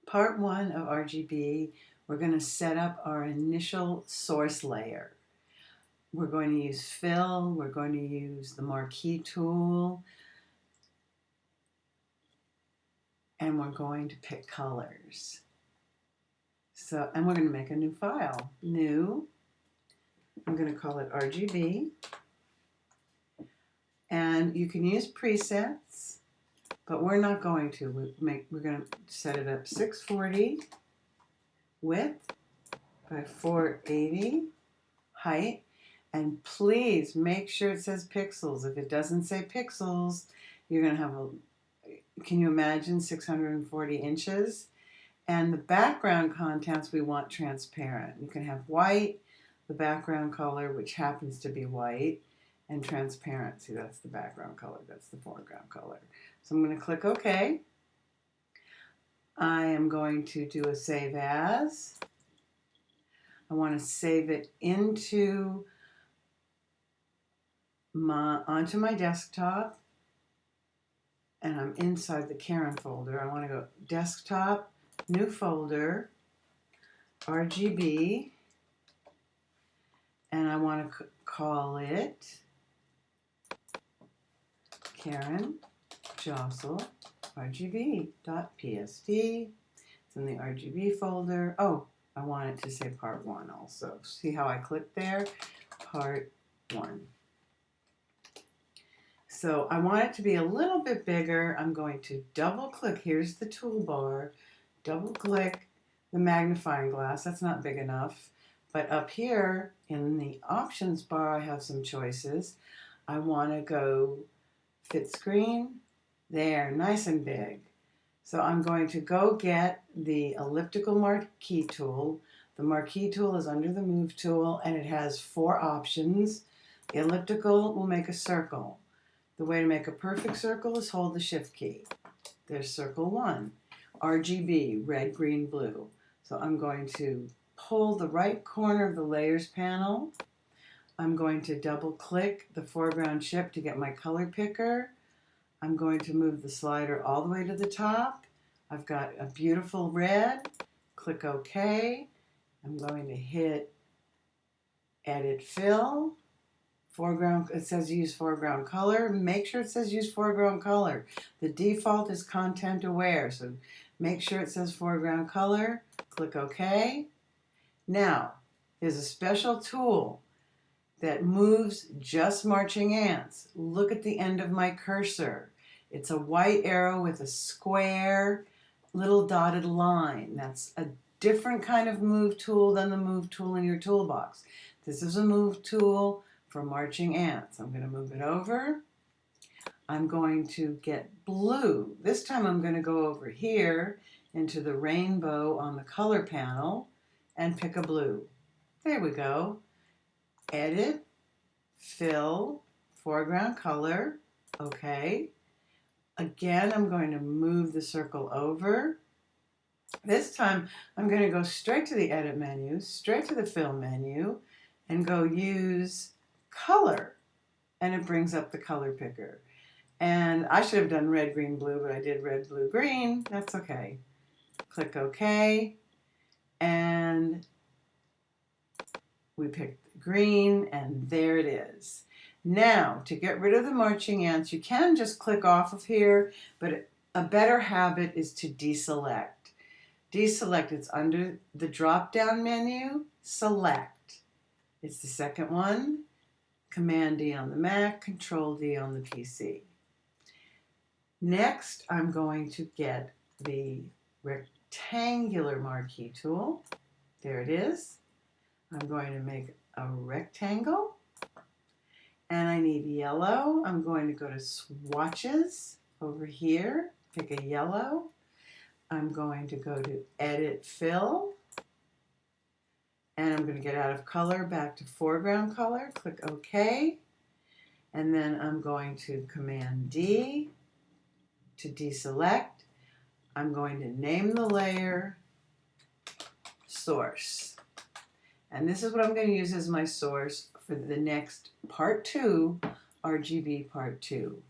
Part 1 of RGB, we're going to set up our initial source layer. We're going to use fill, we're going to use the marquee tool, and we're going to pick colors. And we're going to make a new file. New, I'm going to call it RGB. And you can use presets, but we're not going to. We're going to set it up 640 width by 480 height. And please make sure it says pixels. If it doesn't say pixels, you're going to have can you imagine 640 inches? And the background contents we want transparent. You can have white, the background color, which happens to be white, and transparent. See, that's the background color, that's the foreground color. So I'm going to click OK. I am going to do a save as. I want to save it onto my desktop, and I'm inside the Karen folder. I want to go desktop, new folder, RGB, and I want to call it Karen Jostle RGB.psd. It's in the RGB folder. Oh, I want it to say part 1 also. See how I clicked there? Part 1. So I want it to be a little bit bigger. I'm going to double click. Here's the toolbar. Double click the magnifying glass. That's not big enough. But up here in the options bar, I have some choices. I want to go fit screen. There, nice and big. So I'm going to go get the elliptical marquee tool. The marquee tool is under the move tool, and it has 4 options. The elliptical will make a circle. The way to make a perfect circle is hold the shift key. There's circle 1, RGB, red, green, blue. So I'm going to pull the right corner of the layers panel. I'm going to double click the foreground chip to get my color picker. I'm going to move the slider all the way to the top. I've got a beautiful red. Click OK. I'm going to hit Edit Fill. Foreground, it says use foreground color. Make sure it says use foreground color. The default is content aware, so make sure it says foreground color. Click OK. Now, there's a special tool that moves just marching ants. Look at the end of my cursor. It's a white arrow with a square little dotted line. That's a different kind of move tool than the move tool in your toolbox. This is a move tool for marching ants. I'm going to move it over. I'm going to get blue. This time I'm going to go over here into the rainbow on the color panel and pick a blue. There we go. Edit, fill, foreground color, OK. Again, I'm going to move the circle over. This time, I'm going to go straight to the Edit menu, straight to the Fill menu, and go use Color. And it brings up the color picker. And I should have done red, green, blue, but I did red, blue, green. That's OK. Click OK. And we picked green, and there it is. Now, to get rid of the marching ants, you can just click off of here, but a better habit is to deselect. Deselect, it's under the drop-down menu, select. It's the second one, Command D on the Mac, Control D on the PC. Next, I'm going to get the rectangular marquee tool. There it is. I'm going to make a rectangle, and I need yellow. I'm going to go to swatches over here, pick a yellow. I'm going to go to Edit Fill, and I'm going to get out of color back to foreground color, click OK, and then I'm going to Command D to deselect. I'm going to name the layer Source. And this is what I'm going to use as my source for the next part 2, RGB part 2.